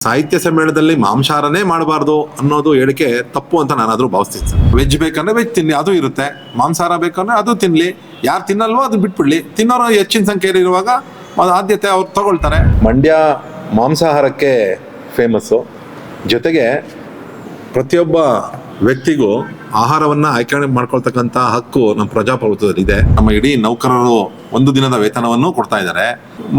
ಸಾಹಿತ್ಯ ಸಮ್ಮೇಳನದಲ್ಲಿ ಮಾಂಸಾಹಾರನೇ ಮಾಡಬಾರ್ದು ಅನ್ನೋದು ಹೇಳಿಕೆ ತಪ್ಪು ಅಂತ ನಾನಾದ್ರೂ ಭಾವಿಸ್ತೀನಿ ಸರ್. ವೆಜ್ ಬೇಕಂದ್ರೆ ವೆಜ್ ತಿನ್ನಿ, ಅದು ಇರುತ್ತೆ. ಮಾಂಸಾಹಾರ ಬೇಕಂದ್ರೆ ಅದು ತಿನ್ಲಿ, ಯಾರು ತಿನ್ನಲ್ವೋ ಅದು ಬಿಟ್ಬಿಡ್ಲಿ. ತಿನ್ನೋರು ಹೆಚ್ಚಿನ ಸಂಖ್ಯೆಯಲ್ಲಿ ಇರುವಾಗ ಅದು ಆದ್ಯತೆ ಅವ್ರು ತಗೊಳ್ತಾರೆ. ಮಂಡ್ಯ ಮಾಂಸಾಹಾರಕ್ಕೆ ಫೇಮಸ್ಸು, ಜೊತೆಗೆ ಪ್ರತಿಯೊಬ್ಬ ವ್ಯಕ್ತಿಗೂ ಆಹಾರವನ್ನ ಆಯ್ಕೆ ಮಾಡ್ಕೊಳ್ತಕ್ಕಂಥ ಹಕ್ಕು ನಮ್ಮ ಪ್ರಜಾಪ್ರಭುತ್ವದಲ್ಲಿ ಇದೆ. ನಮ್ಮ ಇಡೀ ನೌಕರರು ಒಂದು ದಿನದ ವೇತನವನ್ನು ಕೊಡ್ತಾ ಇದ್ದಾರೆ.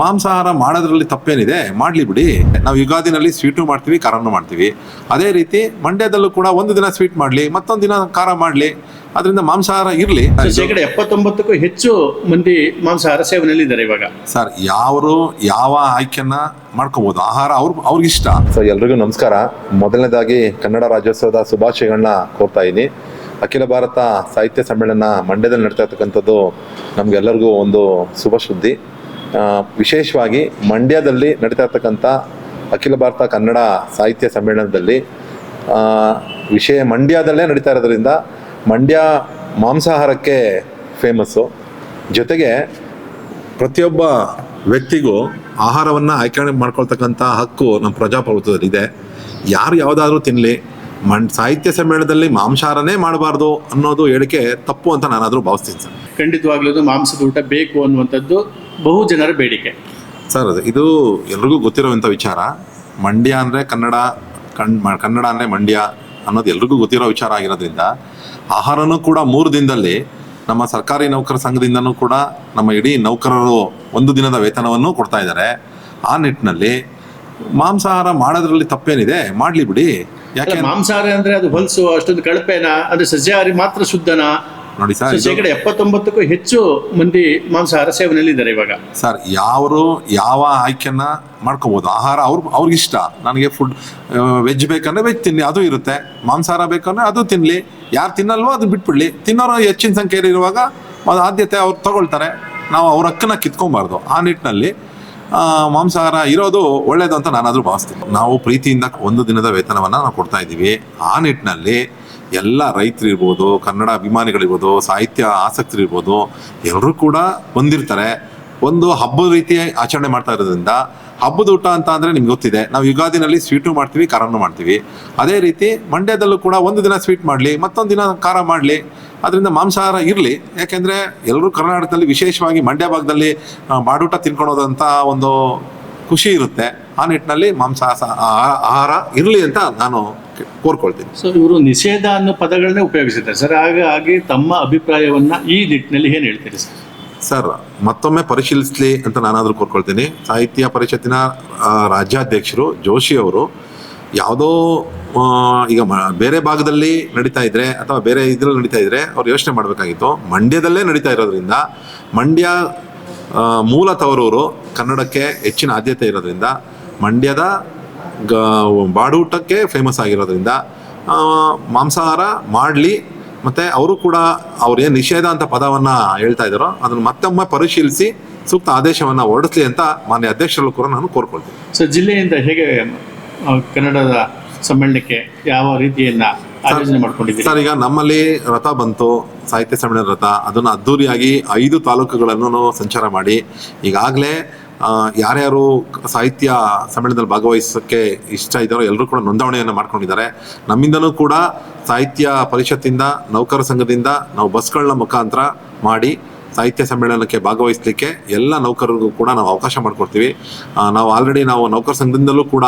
ಮಾಂಸಾಹಾರ ಮಾಡೋದ್ರಲ್ಲಿ ತಪ್ಪೇನಿದೆ, ಮಾಡ್ಲಿ ಬಿಡಿ. ನಾವು ಯುಗಾದಿನಲ್ಲಿ ಸ್ವೀಟು ಮಾಡ್ತೀವಿ, ಖಾರನೂ ಮಾಡ್ತೀವಿ. ಅದೇ ರೀತಿ ಮಂಡ್ಯದಲ್ಲೂ ಕೂಡ ಒಂದು ದಿನ ಸ್ವೀಟ್ ಮಾಡ್ಲಿ, ಮತ್ತೊಂದು ದಿನ ಖಾರ ಮಾಡ್ಲಿ. ಅದರಿಂದ ಮಾಂಸಾಹಾರ ಇರ್ಲಿ. 79ಕ್ಕೂ ಹೆಚ್ಚು ಮಂದಿ ಮಾಂಸಾಹಾರ ಸೇವನೆಯಲ್ಲಿ ಇದ್ದಾರೆ ಇವಾಗ. ಸರ್, ಯಾವ ಆಯ್ಕೆಯನ್ನ ಮಾಡ್ಕೋಬಹುದು, ಆಹಾರ ಅವ್ರಿಗಿಷ್ಟ. ಸೊ ಎಲ್ರಿಗೂ ನಮಸ್ಕಾರ. ಮೊದಲನೇದಾಗಿ ಕನ್ನಡ ರಾಜ್ಯೋತ್ಸವದ ಶುಭಾಶಯಗಳನ್ನ ಕೋರ್ತಾ ಇದ್ದೀನಿ. ಅಖಿಲ ಭಾರತ ಸಾಹಿತ್ಯ ಸಮ್ಮೇಳನ ಮಂಡ್ಯದಲ್ಲಿ ನಡೀತಾ ಇರ್ತಕ್ಕಂಥದ್ದು ನಮ್ಗೆಲ್ಲರಿಗೂ ಒಂದು ಶುಭ ಸುದ್ದಿ. ವಿಶೇಷವಾಗಿ ಮಂಡ್ಯದಲ್ಲಿ ನಡೀತಾ ಇರ್ತಕ್ಕಂಥ ಅಖಿಲ ಭಾರತ ಕನ್ನಡ ಸಾಹಿತ್ಯ ಸಮ್ಮೇಳನದಲ್ಲಿ ಮಂಡ್ಯದಲ್ಲೇ ನಡೀತಾ ಇರೋದ್ರಿಂದ ಮಂಡ್ಯ ಮಾಂಸಾಹಾರಕ್ಕೆ ಫೇಮಸ್ಸು, ಜೊತೆಗೆ ಪ್ರತಿಯೊಬ್ಬ ವ್ಯಕ್ತಿಗೂ ಆಹಾರವನ್ನು ಆಯ್ಕೆ ಮಾಡ್ಕೊಳ್ತಕ್ಕಂಥ ಹಕ್ಕು ನಮ್ಮ ಪ್ರಜಾಪ್ರಭುತ್ವದಲ್ಲಿ ಇದೆ. ಯಾರು ಯಾವುದಾದ್ರೂ ತಿನ್ನಲಿ, ಸಾಹಿತ್ಯ ಸಮ್ಮೇಳನದಲ್ಲಿ ಮಾಂಸಾಹಾರನೇ ಮಾಡಬಾರ್ದು ಅನ್ನೋದು ಹೇಳಿಕೆ ತಪ್ಪು ಅಂತ ನಾನಾದರೂ ಭಾವಿಸ್ತೀನಿ ಸರ್. ಖಂಡಿತವಾಗ್ಲೂ ಮಾಂಸದ ಊಟ ಬೇಕು ಅನ್ನುವಂಥದ್ದು ಬಹು ಜನರ ಬೇಡಿಕೆ ಸರ್. ಇದು ಎಲ್ರಿಗೂ ಗೊತ್ತಿರೋವಂಥ ವಿಚಾರ. ಮಂಡ್ಯ ಅಂದರೆ ಕನ್ನಡ ಅಂದರೆ ಮಂಡ್ಯ ಅನ್ನೋದು ಎಲ್ರಿಗೂ ಗೊತ್ತಿರೋ ವಿಚಾರ ಆಗಿರೋದ್ರಿಂದ ಆಹಾರನೂ ಕೂಡ 3 ದಿನದಲ್ಲಿ ನಮ್ಮ ಸರ್ಕಾರಿ ನೌಕರ ಸಂಘದಿಂದನೂ ಕೂಡ ನಮ್ಮ ಇಡೀ ನೌಕರರು ಒಂದು ದಿನದ ವೇತನವನ್ನು ಕೊಡ್ತಾ ಇದ್ದಾರೆ. ಆ ನಿಟ್ಟಿನಲ್ಲಿ ಮಾಂಸಾಹಾರ ಮಾಡೋದ್ರಲ್ಲಿ ತಪ್ಪೇನಿದೆ, ಮಾಡ್ಲಿ ಬಿಡಿ. ಯಾಕೆ ಮಾಂಸಾಹಾರ ಅಂದ್ರೆ ಅದು ಹೊಲಸು, ಅಷ್ಟೊಂದು ಕಳಪೆನಾ, ಅದು ಸಸ್ಯಾಹಾರಿ ಮಾತ್ರ ಶುದ್ಧನಾ? ನೋಡಿ ಸರ್, 79ಕ್ಕೂ ಹೆಚ್ಚು ಮಂದಿ ಮಾಂಸಾಹಾರ ಸೇವನೆಯಲ್ಲಿ ಇದ್ದಾರೆ ಇವಾಗ. ಸರ್, ಯಾವ ಆಯ್ಕೆಯನ್ನ ಮಾಡ್ಕೋಬಹುದು, ಆಹಾರ ಅವ್ರಿಗಿಷ್ಟ. ನನಗೆ ವೆಜ್ ಬೇಕಂದ್ರೆ ವೆಜ್ ತಿನ್ನಿ, ಅದು ಇರುತ್ತೆ. ಮಾಂಸಾಹಾರ ಬೇಕಂದ್ರೆ ಅದು ತಿನ್ಲಿ, ಯಾರು ತಿನ್ನಲ್ವೋ ಅದು ಬಿಟ್ಬಿಡ್ಲಿ. ತಿನ್ನೋರು ಹೆಚ್ಚಿನ ಸಂಖ್ಯೆಯಲ್ಲಿ ಇರುವಾಗ ಅದು ಆದ್ಯತೆ ಅವ್ರು ತಗೊಳ್ತಾರೆ. ನಾವು ಅವ್ರ ಹಕ್ಕನ್ನ ಕಿತ್ಕೊಬಾರ್ದು. ಆ ನಿಟ್ಟಿನಲ್ಲಿ ಮಾಂಸಾಹಾರ ಇರೋದು ಒಳ್ಳೇದು ಅಂತ ನಾನಾದ್ರೂ ಭಾವಿಸ್ತೀನಿ. ನಾವು ಪ್ರೀತಿಯಿಂದ ಒಂದು ದಿನದ ವೇತನವನ್ನ ನಾವು ಕೊಡ್ತಾ ಇದ್ದೀವಿ. ಆ ನಿಟ್ಟಿನಲ್ಲಿ ಎಲ್ಲ ರೈತರಿರ್ಬೋದು, ಕನ್ನಡ ಅಭಿಮಾನಿಗಳಿರ್ಬೋದು, ಸಾಹಿತ್ಯ ಆಸಕ್ತರಿರ್ಬೋದು, ಎಲ್ಲರೂ ಕೂಡ ಬಂದಿರ್ತಾರೆ. ಒಂದು ಹಬ್ಬದ ರೀತಿ ಆಚರಣೆ ಮಾಡ್ತಾ ಇರೋದ್ರಿಂದ ಹಬ್ಬದ ಊಟ ಅಂತ ಅಂದರೆ ನಿಮ್ಗೆ ಗೊತ್ತಿದೆ, ನಾವು ಯುಗಾದಿನಲ್ಲಿ ಸ್ವೀಟು ಮಾಡ್ತೀವಿ, ಖಾರನೂ ಮಾಡ್ತೀವಿ. ಅದೇ ರೀತಿ ಮಂಡ್ಯದಲ್ಲೂ ಕೂಡ ಒಂದು ದಿನ ಸ್ವೀಟ್ ಮಾಡಲಿ, ಮತ್ತೊಂದು ದಿನ ಖಾರ ಮಾಡಲಿ. ಅದರಿಂದ ಮಾಂಸಾಹಾರ ಇರಲಿ. ಯಾಕೆಂದರೆ ಎಲ್ಲರೂ ಕರ್ನಾಟಕದಲ್ಲಿ, ವಿಶೇಷವಾಗಿ ಮಂಡ್ಯ ಭಾಗದಲ್ಲಿ ಬಾಡೂಟ ತಿನ್ಕೊಳೋದಂಥ ಒಂದು ಖುಷಿ ಇರುತ್ತೆ. ಆ ನಿಟ್ಟಿನಲ್ಲಿ ಆಹಾರ ಇರಲಿ ಅಂತ ನಾನು ಕೋರ್ಕೊಳ್ತೀನಿ. ಸೊ ಇವರು ನಿಷೇಧ ಅನ್ನೋ ಪದಗಳನ್ನೇ ಉಪಯೋಗಿಸಿದ್ದಾರೆ ಸರ್. ಹಾಗಾಗಿ ತಮ್ಮ ಅಭಿಪ್ರಾಯವನ್ನ ಈ ನಿಟ್ಟಿನಲ್ಲಿ ಏನು ಹೇಳ್ತೀರಿ ಸರ್? ಸರ್, ಮತ್ತೊಮ್ಮೆ ಪರಿಶೀಲಿಸಲಿ ಅಂತ ನಾನಾದರೂ ಕೋರ್ಕೊಳ್ತೀನಿ. ಸಾಹಿತ್ಯ ಪರಿಷತ್ತಿನ ರಾಜ್ಯಾಧ್ಯಕ್ಷರು ಜೋಶಿ ಅವರು ಯಾವುದೋ ಈಗ ಬೇರೆ ಭಾಗದಲ್ಲಿ ನಡೀತಾ ಇದ್ರೆ ಅಥವಾ ಬೇರೆ ಇದ್ರಲ್ಲಿ ನಡೀತಾ ಇದ್ರೆ ಅವ್ರು ಯೋಚನೆ ಮಾಡಬೇಕಾಗಿತ್ತು. ಮಂಡ್ಯದಲ್ಲೇ ನಡೀತಾ ಇರೋದ್ರಿಂದ, ಮಂಡ್ಯ ಮೂಲ ತವರೂರು, ಕನ್ನಡಕ್ಕೆ ಹೆಚ್ಚಿನ ಆದ್ಯತೆ ಇರೋದ್ರಿಂದ, ಮಂಡ್ಯದ ಬಾಡೂಟಕ್ಕೆ ಫೇಮಸ್ ಆಗಿರೋದ್ರಿಂದ ಮಾಂಸಾಹಾರ ಮಾಡಲಿ. ಮತ್ತು ಅವರು ಕೂಡ ಅವ್ರೇನು ನಿಷೇಧ ಅಂತ ಪದವನ್ನು ಹೇಳ್ತಾ ಇದ್ದಾರೋ ಅದನ್ನು ಮತ್ತೊಮ್ಮೆ ಪರಿಶೀಲಿಸಿ ಸೂಕ್ತ ಆದೇಶವನ್ನು ಹೊರಡಿಸಲಿ ಅಂತ ಮಾನ್ಯ ಅಧ್ಯಕ್ಷರಲ್ಲೂ ಕೂಡ ನಾನು ಕೋರ್ಕೊಳ್ತೀನಿ. ಸೊ ಜಿಲ್ಲೆಯಿಂದ ಹೇಗೆ ಕನ್ನಡದ ಸಮ್ಮೇಳನಕ್ಕೆ ಯಾವ ರೀತಿಯನ್ನ ಆಯೋಜನೆ ಮಾಡ್ಕೊಂಡಿದ್ದೀರಿ ಸರ್? ಈಗ ನಮ್ಮಲ್ಲಿ ರಥ ಬಂತು, ಸಾಹಿತ್ಯ ಸಮ್ಮೇಳನ ರಥ. ಅದನ್ನು ಅದ್ದೂರಿಯಾಗಿ 5 ತಾಲೂಕುಗಳನ್ನು ಸಂಚಾರ ಮಾಡಿ ಈಗಾಗಲೇ ಯಾರ್ಯಾರು ಸಾಹಿತ್ಯ ಸಮ್ಮೇಳನದಲ್ಲಿ ಭಾಗವಹಿಸೋಕ್ಕೆ ಇಷ್ಟ ಇದ್ದಾರೋ ಎಲ್ಲರೂ ಕೂಡ ನೋಂದಣಿಯನ್ನು ಮಾಡ್ಕೊಂಡಿದ್ದಾರೆ. ನಮ್ಮಿಂದನೂ ಕೂಡ ಸಾಹಿತ್ಯ ಪರಿಷತ್ತಿಂದ, ನೌಕರ ಸಂಘದಿಂದ ನಾವು ಬಸ್ಗಳನ್ನ ಮುಖಾಂತರ ಮಾಡಿ ಸಾಹಿತ್ಯ ಸಮ್ಮೇಳನಕ್ಕೆ ಭಾಗವಹಿಸಲಿಕ್ಕೆ ಎಲ್ಲ ನೌಕರರಿಗೂ ಕೂಡ ನಾವು ಅವಕಾಶ ಮಾಡಿಕೊಡ್ತೀವಿ. ನಾವು ಆಲ್ರೆಡಿ ನೌಕರ ಸಂಘದಿಂದಲೂ ಕೂಡ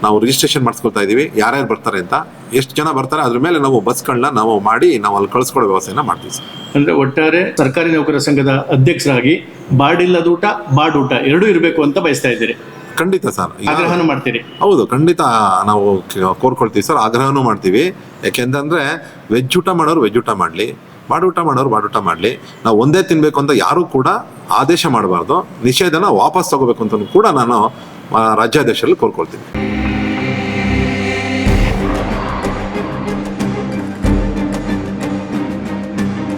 ನಾವು ರಿಜಿಸ್ಟ್ರೇಷನ್ ಮಾಡಿಸ್ಕೊಳ್ತಾ ಇದ್ದೀವಿ, ಯಾರ್ಯಾರು ಬರ್ತಾರೆ ಅಂತ. ಎಷ್ಟು ಜನ ಬರ್ತಾರೆ ಅದ್ರ ಮೇಲೆ ನಾವು ಬಸ್ಗಳನ್ನ ನಾವು ಮಾಡಿ ನಾವು ಅಲ್ಲಿ ಕಳಿಸ್ಕೊಡೋ ವ್ಯವಸ್ಥೆನ ಮಾಡ್ತೀವಿ ಸರ್. ಅಂದ್ರೆ ಒಟ್ಟಾರೆ ಸರ್ಕಾರಿ ನೌಕರ ಸಂಘದ ಅಧ್ಯಕ್ಷರಾಗಿ ಬಾಡಿಲ್ಲದ ಊಟ, ಬಾಡೂಟ ಎರಡೂ ಇರಬೇಕು ಅಂತ ಬಯಸ್ತಾ ಇದ್ದೀರಿ? ಖಂಡಿತ ಸರ್, ಆಗ್ರಹನೂ ಮಾಡ್ತೀರಿ? ಹೌದು, ಖಂಡಿತ ನಾವು ಕೋರ್ಕೊಳ್ತೀವಿ ಸರ್, ಆಗ್ರಹನೂ ಮಾಡ್ತೀವಿ. ಯಾಕೆಂತಂದ್ರೆ ವೆಜ್ ಊಟ ಮಾಡೋರು ವೆಜ್ ಊಟ ಮಾಡಲಿ, ಬಾಡೂಟ ಮಾಡೋರು ಬಾಡೂಟ ಮಾಡಲಿ. ನಾವು ಒಂದೇ ತಿನ್ಬೇಕು ಅಂತ ಯಾರು ಕೂಡ ಆದೇಶ ಮಾಡಬಾರ್ದು. ನಿಷೇಧನ ವಾಪಸ್ ತಗೋಬೇಕು ಅಂತ ಕೂಡ ನಾನು ರಾಜ್ಯಾಧ್ಯಕ್ಷರಲ್ಲಿ ಕೋರ್ಕೊಳ್ತೀನಿ.